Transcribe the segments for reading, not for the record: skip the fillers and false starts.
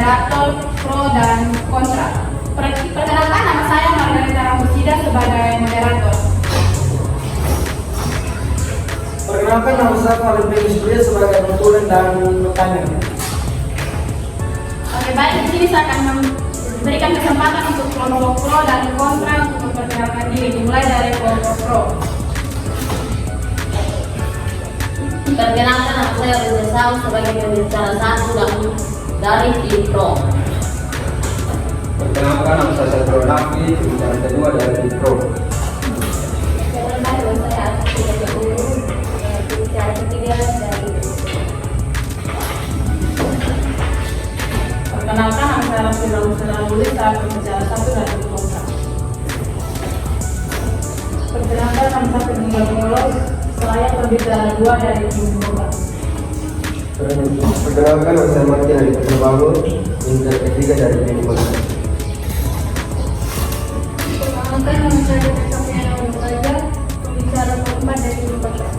moderator, pro dan kontra. Perkenalkan, nama saya Margarita Ramusida sebagai moderator. Perkenalkan, nama saya Valentino Surya sebagai pembulan dan bertanya. Oke, baik, di sini saya akan memberikan kesempatan untuk kelompok pro dan kontra untuk memperkenalkan diri, dimulai dari kelompok pro. Perkenalkan, nama saya Reza Sam sebagai pembicara satu dari tim pro. Perkenalkan, nama saya Satrio Nafi, pembicara kedua dari tim pro. Perkenalkan, nama saya Asfi sebagai pembicara ketiga dari. Perkenalkan, nama saya Rafi Ramulis, saya pembicara satu dari tim kontra. Perkenalkan, nama saya Peninggal Polos, saya pembicara dua dari tim kontra. Perkenalkan, nama saya Martin dari Perbangun, pembicara ketiga dari tim kontra. Perkenalkan, nama saya Sofiana Mubaja, pembicara keempat dari tim kontra.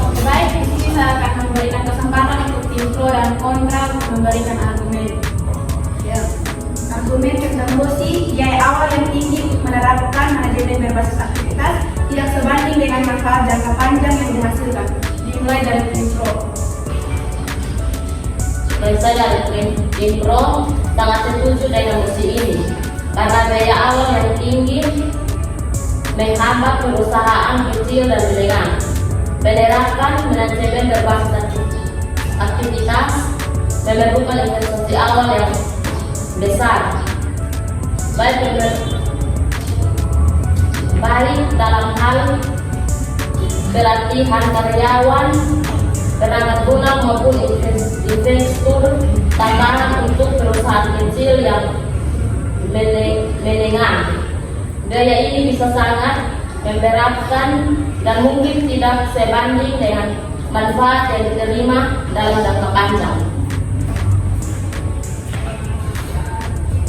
Oke, baik, di sini saya akan memberikan kesempatan untuk tim pro dan kontra untuk memberikan argumen. Ya, argumen tentang Bosi, biaya awal yang tinggi untuk menerapkan manajemen berbasis aktivitas tidak sebanding dengan manfaat jangka panjang yang dihasilkan. Dimulai dari tim pro. Baik, saya dari tim pro sangat setuju dengan opsi ini karena biaya awal yang tinggi menghambat perusahaan kecil dan menengah. Menerapkan manajemen berbasis aktivitas memerlukan investasi awal yang besar, baik dalam hal pelatihan karyawan, tenaga guna maupun investor tambahan untuk perusahaan kecil yang menengah. Biaya ini bisa sangat memberatkan dan mungkin tidak sebanding dengan manfaat yang diterima dalam jangka panjang.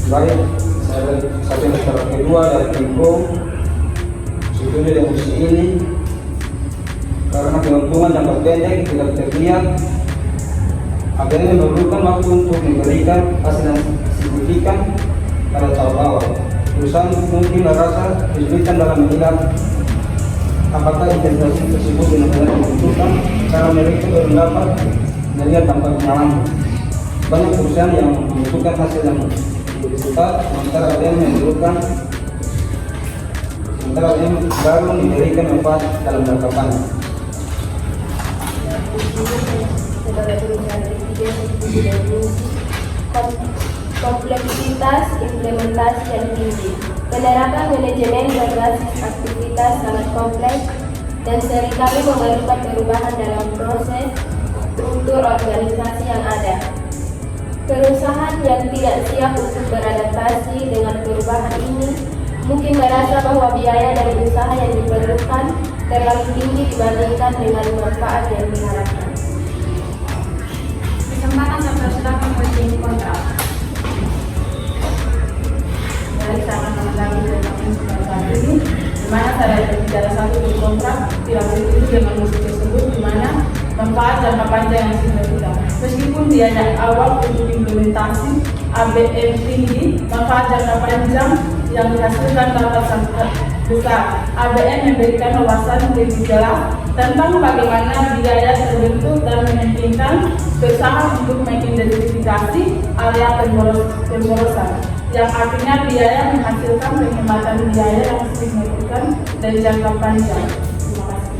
Baik, saya pembicara kedua dari tim pro. Setuju dengan opsi ini karena keuntungan jangka pendek tidak terlihat. Akhirnya memerlukan waktu untuk memberikan hasil yang signifikan pada tahap awal. Perusahaan mungkin merasa kesulitan dalam melihat apakah investasi tersebut benar-benar dibutuhkan karena mereka baru dapat melihat dampak pengalaman. Banyak perusahaan yang membutuhkan hasil yang lebih cepat, sementara ada yang baru memberikan manfaat dalam jangka panjang. Kompleksitas implementasi yang tinggi. Penerapan manajemen berbasis aktivitas sangat kompleks dan seringkali memerlukan perubahan dalam proses struktur organisasi yang ada. Perusahaan yang tidak siap untuk beradaptasi dengan perubahan ini mungkin merasa bahwa biaya dari usaha yang diperlukan terlalu tinggi dibandingkan dengan manfaat yang diharapkan. Kesempatan saya persilakan oleh tim kontra. Dari saya akan menanggapi tentang saat ini, di mana saya berbicara satu tim kontra tidak setuju dengan musuh tersebut, di mana manfaat jangka panjang yang signifikan. Meskipun biaya awal untuk implementasi ABM tinggi, manfaat jangka panjang yang dihasilkan dapat sangat besar. ABM memberikan wawasan lebih jelas tentang bagaimana biaya terbentuk dan memungkinkan perusahaan untuk mengidentifikasi area pemborosan, yang artinya biaya menghasilkan penghematan biaya yang signifikan dan jangka panjang. Terima kasih.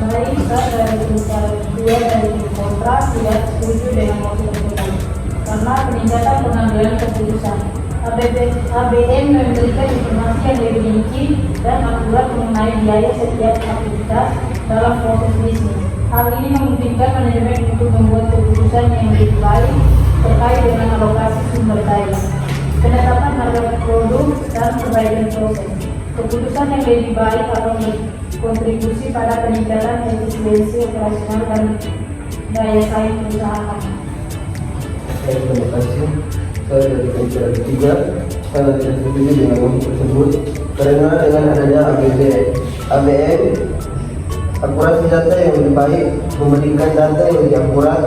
Baik, saya dari pembicara kedua dari tim kontra tidak setuju dengan mosi tersebut karena peningkatan pengambilan keputusan. ABM memberikan informasi yang lebih rinci dan akurat mengenai biaya setiap aktivitas dalam proses bisnis. Hal ini memungkinkan manajemen untuk membuat keputusan yang lebih baik terkait dengan alokasi sumber daya, penetapan harga produk, dan perbaikan proses. Keputusan yang lebih baik akan berkontribusi pada peningkatan efisiensi operasional dan daya saing perusahaan. Terima kasih. Saya dari pembicara ketiga, saya tidak setuju dengan mosi tersebut karena dengan adanya ABM akurasi data yang lebih baik, memberikan data yang lebih akurat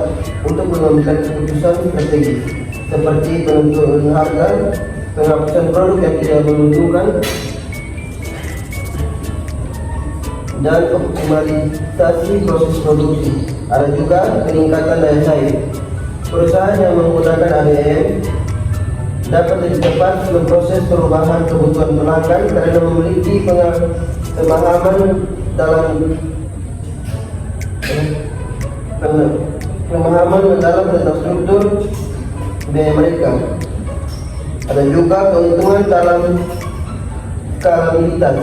untuk mengambil keputusan strategis seperti penentuan harga, penghapusan produk yang tidak menguntungkan, dan optimalisasi proses produksi. Ada juga peningkatan daya saing. Perusahaan yang menggunakan ADM dapat lebih cepat memproses perubahan kebutuhan pelanggan karena memiliki pemahaman mendalam tentang struktur biaya mereka. Ada juga keuntungan dalam skalabilitas.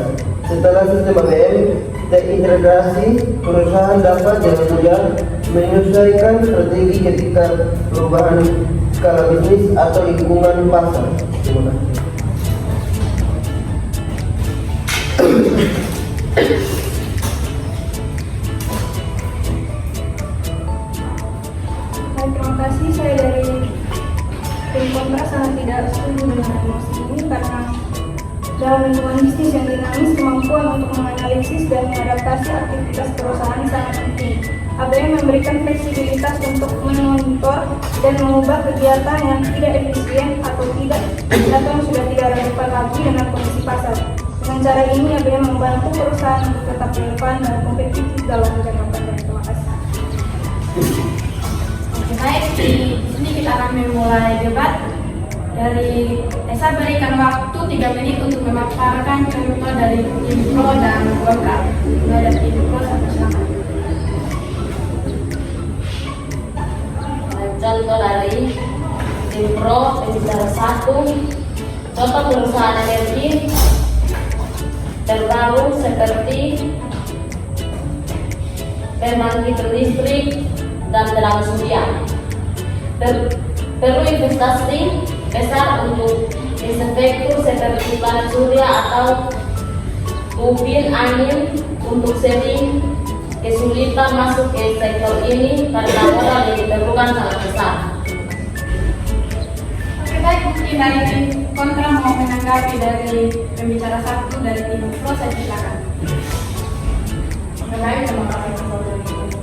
Setelah sistem ABM terintegrasi, perusahaan dapat dengan mudah menyesuaikan strategi ketika perubahan skala bisnis atau lingkungan pasar. Terima kasih. Baik, terima kasih. Saya dari tim kontra sangat tidak setuju dengan emosi ini karena dalam lingkungan bisnis yang dinamis, kemampuan untuk menganalisis dan mengadaptasi aktivitas perusahaan sangat penting. ABM memberikan fleksibilitas untuk memonitor dan mengubah kegiatan yang tidak efisien atau yang sudah tidak relevan lagi dengan kondisi pasar. Dengan cara ini, ABM membantu perusahaan untuk tetap relevan dan kompetitif dalam jangka panjang. Terima kasih. Baik, di sini kita akan memulai debat. Saya berikan waktu 3 menit untuk memaparkan contoh dari tim pro dan kontra. Dari tim pro sampai silakan. Contoh dari tim pro, pembicara 1, contoh perusahaan energi terbaru seperti pembangkit listrik dan tenaga surya. Perlu investasi besar untuk inspektur seperti panas surya atau turbin angin. Untuk sering kesulitan masuk ke sektor ini karena modal yang diperlukan sangat besar. Oke, baik, mungkin dari tim kontra mau menanggapi dari pembicara 1 dari tim pro, saya silakan. Oke, baik, terima kasih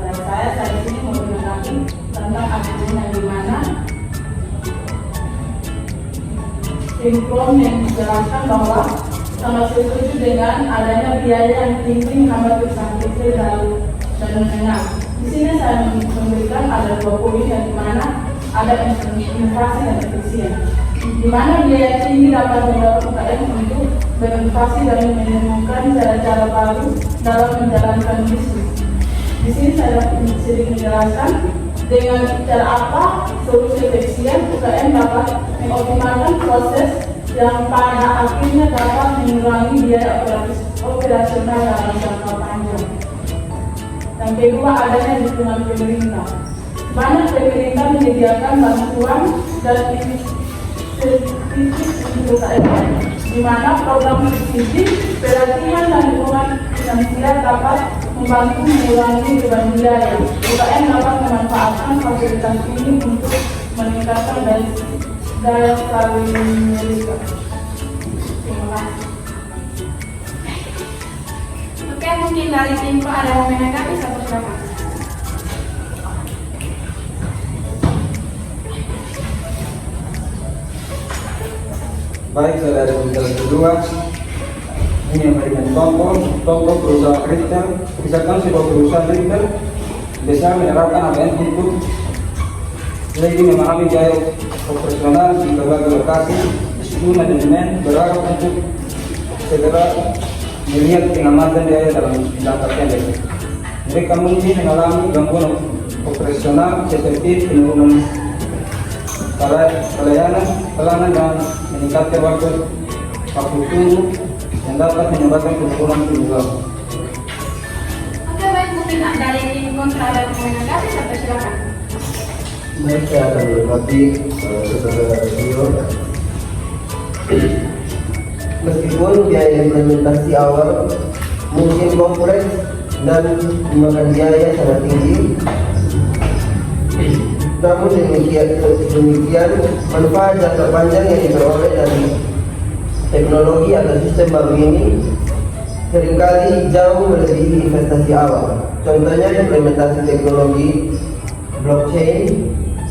dari saya di sini mau menanggapi tentang argumen di mana tim pro yang menjelaskan bahwa sangat setuju dengan adanya biaya yang tinggi menghambat usaha kecil dan menengah. Di sini saya memberikan ada 2 poin yang dimana ada inovasi dan efisien. Di mana biaya tinggi dapat mendorong UKM untuk berinovasi dan menemukan cara-cara baru dalam menjalankan bisnis. Di sini saya sedikit menjelaskan dengan cara apa solusi efisien UKM dapat mengoptimalkan proses yang pada akhirnya dapat mengurangi biaya operasional dalam jangka panjang. Yang kedua, adanya dukungan pemerintah. Banyak pemerintah menyediakan bantuan dan insentif untuk UKM, di mana program subsidi, pelatihan dan dukungan finansial dapat membantu mengurangi beban biaya. UKM dapat memanfaatkan fasilitas ini untuk meningkatkan daya saing mereka. Terima kasih. Oke, mungkin dari tim pro ada yang menanggapi satu silakan. Baik, saya dari pembicara kedua. Ini yang memberikan contoh perusahaan retail. Misalkan sebuah perusahaan retail bisa menerapkan ABM untuk lebih memahami biaya operasional di berbagai lokasi. Di situ manajemen berharap untuk segera melihat pengamatan biaya dalam jangka pendek. Mereka mungkin mengalami gangguan operasional seperti penurunan pelayanan dan meningkatkan waktu tunggu yang dapat menyebabkan penurunan penjualan. Oke, baik, mungkin dari tim kontra ada yang menanggapi satu silakan. Baik, saya akan menanggapi saudara senior. Meskipun biaya implementasi awal mungkin kompleks dan memakan biaya sangat tinggi, namun demikian manfaat jangka panjang yang diperoleh dari teknologi atau sistem baru ini seringkali jauh melebihi investasi awal. Contohnya implementasi teknologi blockchain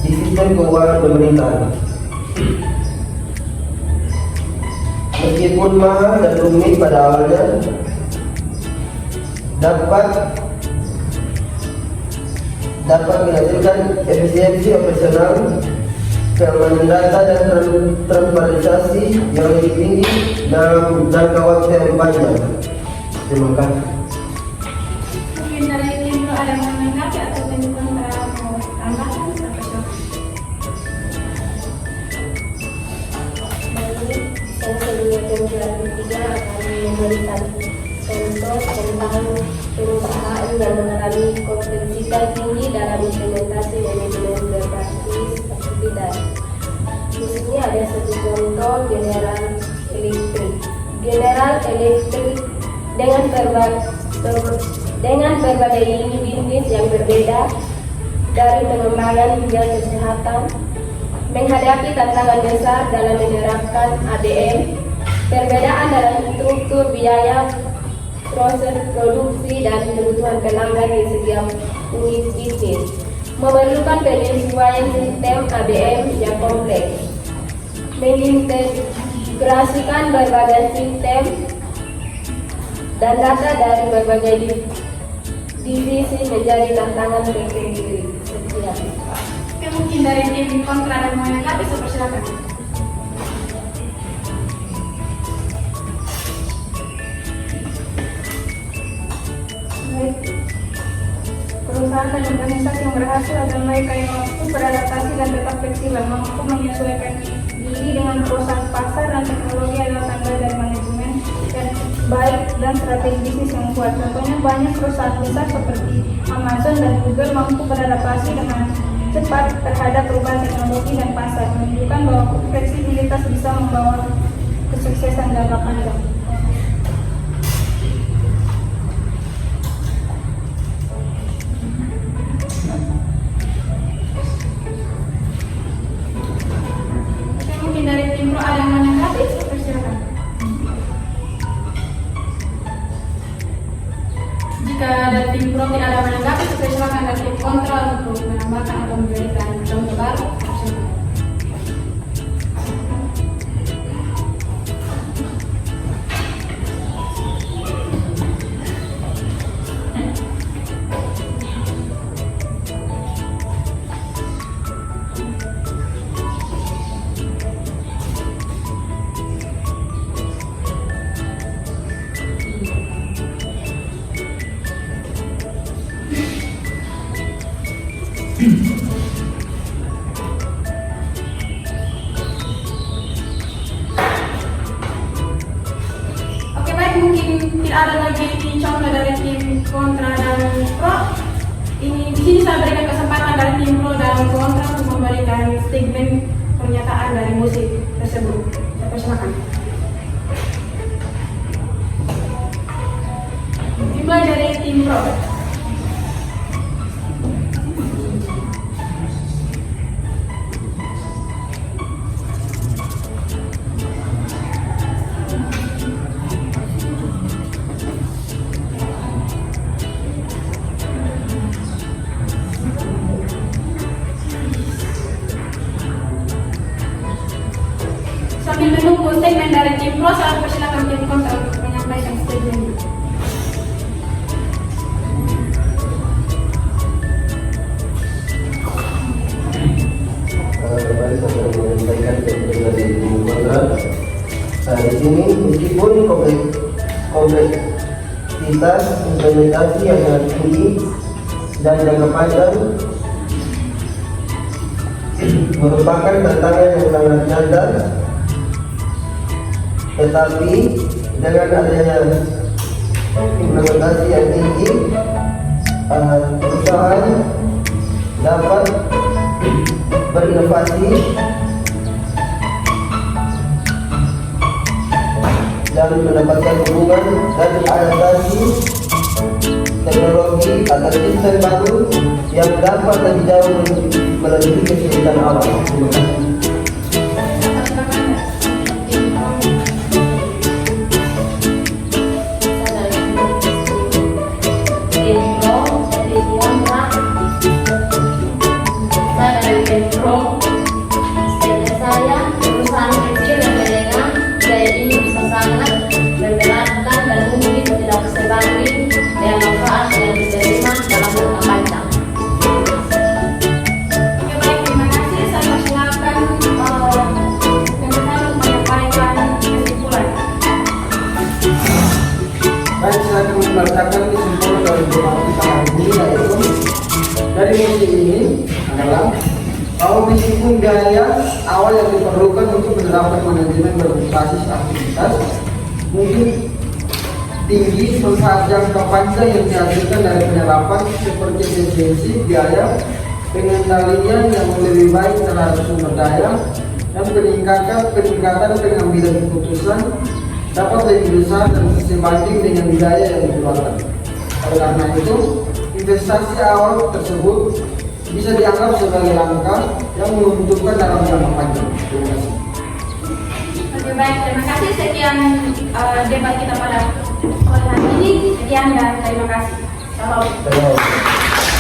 di sistem keuangan pemerintah. Meskipun mahal dan rumit pada awalnya, dapat menghasilkan efisiensi operasional, keamanan data dan transparansi yang lebih tinggi dalam jangka waktu yang panjang. Terima kasih. Mungkin dari tim ada yang menanggapi atau menunjukkan mau tambahkan apa sih? Baik, saya sebelum pembicaraan ketiga akan memberikan contoh tentang perusahaan yang mengalami kompleksitas tinggi dalam implementasi manajemen berbasis aktivitas. Di sini ada satu contoh General Electric. General Electric dengan berbagai lini bisnis yang berbeda, dari pengembangan hingga kesehatan, menghadapi tantangan besar dalam menerapkan ADM, perbedaan dalam struktur biaya, proses produksi, dan kebutuhan pelanggan di setiap unit bisnis, memerlukan penyesuaian sistem ADM yang kompleks, mengintegrasikan berbagai sistem dan data dari berbagai divisi menjadi tantangan tersendiri. Sekian. Oke, mungkin dari tim kontra dan menanggapi, silakan. Baik. Perusahaan dan organisasi yang berhasil adalah mereka yang mampu beradaptasi dan tetap fleksibel, mampu menyesuaikan diri dengan perusahaan pasar dan teknologi adalah tanda dari manajemen dan baik dan strategi bisnis yang kuat. Contohnya banyak perusahaan besar seperti Amazon dan Google mampu beradaptasi dengan cepat terhadap perubahan teknologi dan pasar, menunjukkan bahwa fleksibilitas bisa membawa kesuksesan jangka panjang. Oke, mungkin dari tim Pro ada yang menanggapi, silakan. Jika dari tim Pro tidak ada menanggapi, silakan dari tim kontra untuk menambahkan atau memberikan contoh baru. Oke, baik, mungkin tidak ada lagi contoh dari tim kontra dan pro. Di sini saya berikan kesempatan dari tim pro dan kontra untuk memberikan statement pernyataan dari musik tersebut. Saya persilakan. Dimulai dari tim pro. Sambil menunggu statement dari tim pro, saya persilakan tim kontra untuk menyampaikan statement. Kembali saya menyampaikan statement dari tim kontra. Di sini meskipun kompleksitas implementasi yang sangat tinggi dan jangka panjang merupakan tantangan yang sangat nyata, tetapi dengan adanya implementasi yang tinggi, perusahaan dapat berinovasi dan mendapatkan hubungan dan adaptasi teknologi atau sistem baru yang dapat lebih jauh melebihi kesulitan awal. Terima kasih. Dari dari mosi ini adalah bahwa meskipun biaya awal yang diperlukan untuk menerapkan manajemen berbasis aktivitas mungkin tinggi, manfaat jangka panjang yang dihasilkan dari penerapan seperti efisiensi biaya, pengendalian yang lebih baik terhadap sumber daya, dan peningkatan pengambilan keputusan dapat lebih besar dan sebanding dengan biaya yang dikeluarkan. Oleh karena itu, investasi awal tersebut bisa dianggap sebagai langkah yang menguntungkan dalam jangka panjang. Terima kasih. Oke, baik, terima kasih. Sekian debat kita pada sore hari ini. Sekian dan terima kasih. Salam. Salam.